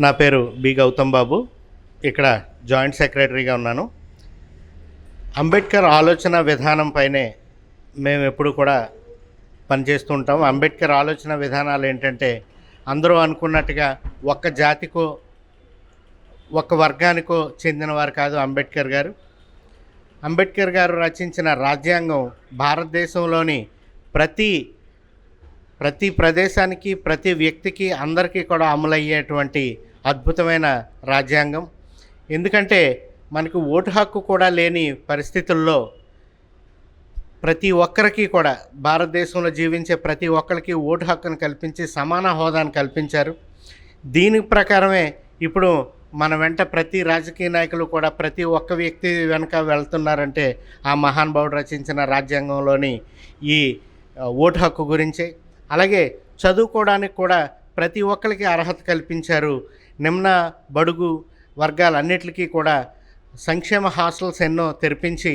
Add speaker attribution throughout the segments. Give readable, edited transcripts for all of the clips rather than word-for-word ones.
Speaker 1: నా పేరు బి గౌతమ్ బాబు. ఇక్కడ జాయింట్ సెక్రటరీగా ఉన్నాను. అంబేద్కర్ ఆలోచన విధానం పైనే మేము ఎప్పుడు కూడా పనిచేస్తూ ఉంటాం. అంబేద్కర్ ఆలోచన విధానాలు ఏంటంటే, అందరూ అనుకున్నట్టుగా ఒక్క జాతికో ఒక్క వర్గానికో చెందినవారు కాదు అంబేద్కర్ గారు. అంబేద్కర్ గారు రచించిన రాజ్యాంగం భారతదేశంలోని ప్రతి ప్రదేశానికి, ప్రతి వ్యక్తికి, అందరికీ కూడా అమలయ్యేటువంటి అద్భుతమైన రాజ్యాంగం. ఎందుకంటే మనకు ఓటు హక్కు కూడా లేని పరిస్థితుల్లో ప్రతి ఒక్కరికి కూడా, భారతదేశంలో జీవించే ప్రతి ఒక్కరికి ఓటు హక్కును కల్పించి సమాన హోదాను కల్పించారు. దీని ప్రకారమే ఇప్పుడు మన వెంట ప్రతి రాజకీయ నాయకులు కూడా ప్రతి ఒక్క వ్యక్తి వెనుక వెళ్తున్నారంటే ఆ మహానుభావుడు రచించిన రాజ్యాంగంలోని ఈ ఓటు హక్కు గురించే. అలాగే చదువుకోవడానికి కూడా ప్రతి ఒక్కరికి అర్హత కల్పించారు. నిమ్న బడుగు వర్గాలన్నిటికీ కూడా సంక్షేమ హాస్టల్స్ ఎన్నో తెరిపించి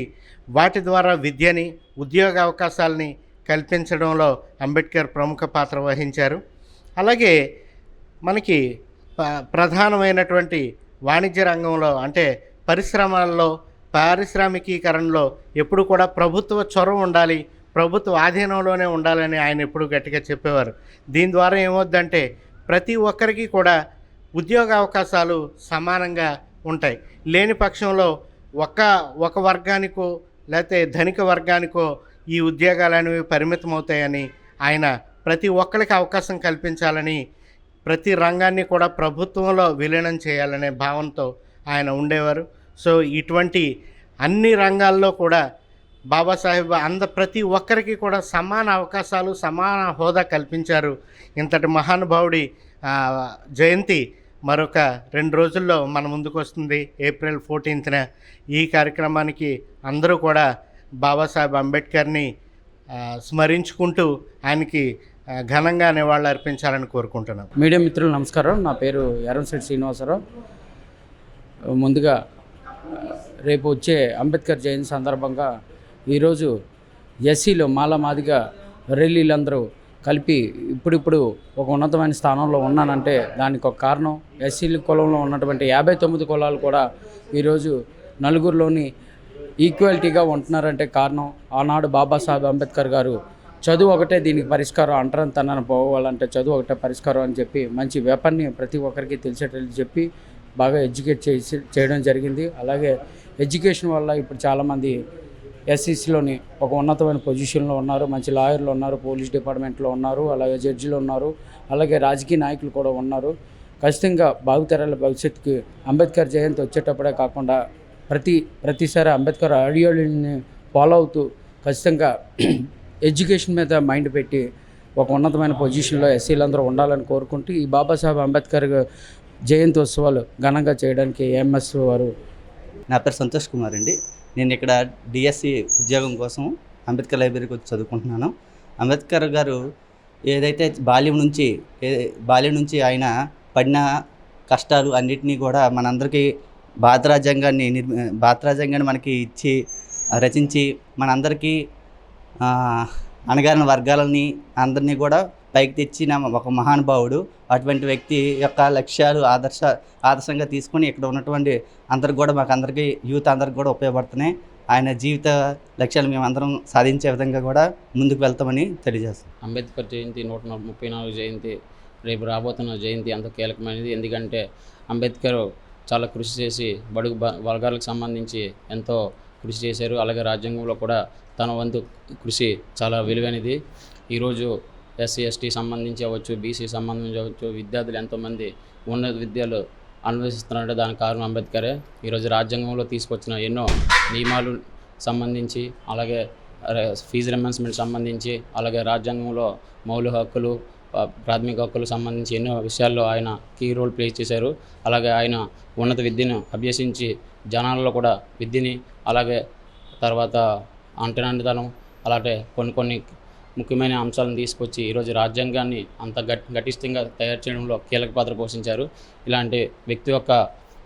Speaker 1: వాటి ద్వారా విద్యని, ఉద్యోగ అవకాశాలని కల్పించడంలో అంబేద్కర్ ప్రముఖ పాత్ర వహించారు. అలాగే మనకి ప్రధానమైనటువంటి వాణిజ్య రంగంలో, అంటే పరిశ్రమల్లో, పారిశ్రామికీకరణలో ఎప్పుడు కూడా ప్రభుత్వ చొరవ ఉండాలి, ప్రభుత్వ ఆధీనంలోనే ఉండాలని ఆయన ఎప్పుడు గట్టిగా చెప్పేవారు. దీని ద్వారా ఏమవుద్దంటే ప్రతి ఒక్కరికి కూడా ఉద్యోగ అవకాశాలు సమానంగా ఉంటాయి. లేని పక్షంలో ఒక వర్గానికో లేకపోతే ధనిక వర్గానికో ఈ ఉద్యోగాలు అనేవి పరిమితం అవుతాయని, ఆయన ప్రతి ఒక్కరికి అవకాశం కల్పించాలని, ప్రతి రంగాన్ని కూడా ప్రభుత్వంలో విలీనం చేయాలనే భావనతో ఆయన ఉండేవారు. సో ఇటువంటి అన్ని రంగాల్లో కూడా బాబాసాహెబ్ ప్రతి ఒక్కరికి కూడా సమాన అవకాశాలు, సమాన హోదా కల్పించారు. ఇంతటి మహానుభావుడి జయంతి మరొక 2 రోజుల్లో మన ముందుకు వస్తుంది. ఏప్రిల్ 14న ఈ కార్యక్రమానికి అందరూ కూడా బాబాసాహెబ్ అంబేద్కర్ని స్మరించుకుంటూ ఆయనకి ఘనంగా నివాళులు అర్పించాలని కోరుకుంటున్నాను.
Speaker 2: మీడియా మిత్రులు నమస్కారం. నా పేరు ఎర్రంశెట్టి శ్రీనివాసరావు. ముందుగా రేపు వచ్చే అంబేద్కర్ జయంతి సందర్భంగా ఈరోజు ఎస్సీలో మాదిగా రెల్లీలందరూ కలిపి ఇప్పుడిప్పుడు ఒక ఉన్నతమైన స్థానంలో ఉన్నానంటే దానికి ఒక కారణం, ఎస్సీల కులంలో ఉన్నటువంటి 59 కులాలు కూడా ఈరోజు నలుగురిలోని ఈక్వాలిటీగా ఉంటున్నారంటే కారణం ఆనాడు బాబాసాహెబ్ అంబేద్కర్ గారు చదువు ఒకటే దీనికి పరిష్కారం, అంటరం తనని పోవాలంటే చదువు ఒకటే పరిష్కారం అని చెప్పి మంచి వెపన్ని ప్రతి ఒక్కరికి తెలిసేటట్టు చెప్పి బాగా ఎడ్యుకేట్ చేయడం జరిగింది. అలాగే ఎడ్యుకేషన్ వల్ల ఇప్పుడు చాలామంది ఎస్సీసీలోని ఒక ఉన్నతమైన పొజిషన్లో ఉన్నారు, మంచి లాయర్లు ఉన్నారు, పోలీస్ డిపార్ట్మెంట్లో ఉన్నారు, అలాగే జడ్జిలు ఉన్నారు, అలాగే రాజకీయ నాయకులు కూడా ఉన్నారు. ఖచ్చితంగా భావితరాల భవిష్యత్తుకి అంబేద్కర్ జయంతి వచ్చేటప్పుడే కాకుండా ప్రతిసారి అంబేద్కర్ ఐడియాలజీని ఫాలో అవుతూ ఖచ్చితంగా ఎడ్యుకేషన్ మీద మైండ్ పెట్టి ఒక ఉన్నతమైన పొజిషన్లో ఎస్సీలందరూ ఉండాలని కోరుకుంటూ ఈ బాబాసాహెబ్ అంబేద్కర్ జయంతి ఉత్సవాలు ఘనంగా చేయడానికి ఏఎంఎస్ వారు.
Speaker 3: నా పేరు సంతోష్ కుమార్ అండి. నేను ఇక్కడ డిఎస్సి ఉద్యోగం కోసం అంబేద్కర్ లైబ్రరీకి వచ్చి చదువుకుంటున్నాను. అంబేద్కర్ గారు ఏదైతే బాల్యం నుంచి ఆయన పడిన కష్టాలు అన్నిటినీ కూడా మనందరికీ భారత రాజ్యాంగాన్ని మనకి ఇచ్చి రచించి మనందరికీ అణగారిన వర్గాలని అందరినీ కూడా పైకి తెచ్చిన ఒక మహానుభావుడు. అటువంటి వ్యక్తి యొక్క లక్ష్యాలు ఆదర్శంగా తీసుకొని ఇక్కడ ఉన్నటువంటి అందరికి కూడా మాకందరికీ యూత్ అందరికి కూడా ఉపయోగపడుతున్నాయి. ఆయన జీవిత లక్ష్యాలు మేమందరం సాధించే విధంగా కూడా ముందుకు వెళ్తామని తెలియజేస్తాం.
Speaker 4: అంబేద్కర్ జయంతి 134 జయంతి రేపు రాబోతున్న జయంతి అంత కీలకమైనది. ఎందుకంటే అంబేద్కర్ చాలా కృషి చేసి బడుగు వర్గాలకు సంబంధించి ఎంతో కృషి చేశారు. అలాగే రాజ్యాంగంలో కూడా తన వంతు కృషి చాలా విలువైనది. ఈరోజు ఎస్సీ ఎస్టీ సంబంధించి అవ్వచ్చు, బీసీ సంబంధించి అవ్వచ్చు, విద్యార్థులు ఎంతోమంది ఉన్నత విద్యలు అన్వేషిస్తున్నారంటే దానికి కారణం అంబేద్కరే. ఈరోజు రాజ్యాంగంలో తీసుకొచ్చిన ఎన్నో నియమాలు సంబంధించి, అలాగే ఫీజు రిమెంబర్స్మెంట్ సంబంధించి, అలాగే రాజ్యాంగంలో మౌలిక హక్కులు, ప్రాథమిక హక్కులు సంబంధించి ఎన్నో విషయాల్లో ఆయన కీ రోల్ ప్లే చేశారు. అలాగే ఆయన ఉన్నత విద్యను అభ్యసించి జనాల్లో కూడా విద్యని, అలాగే తర్వాత అంటరానితనం, అలాగే కొన్ని ముఖ్యమైన అంశాలను తీసుకొచ్చి ఈరోజు రాజ్యాంగాన్ని అంత గటిష్టంగా తయారు చేయడంలో కీలక పాత్ర పోషించారు. ఇలాంటి వ్యక్తి యొక్క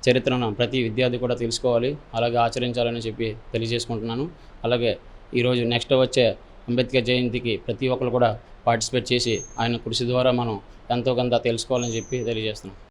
Speaker 4: చరిత్రను ప్రతి విద్యార్థి కూడా తెలుసుకోవాలి, అలాగే ఆచరించాలని చెప్పి తెలియజేసుకుంటున్నాను. అలాగే ఈరోజు నెక్స్ట్ వచ్చే అంబేద్కర్ జయంతికి ప్రతి ఒక్కరు కూడా పార్టిసిపేట్ చేసి ఆయన కృషి ద్వారా మనం ఎంతో కొంత తెలుసుకోవాలని చెప్పి తెలియజేస్తున్నాం.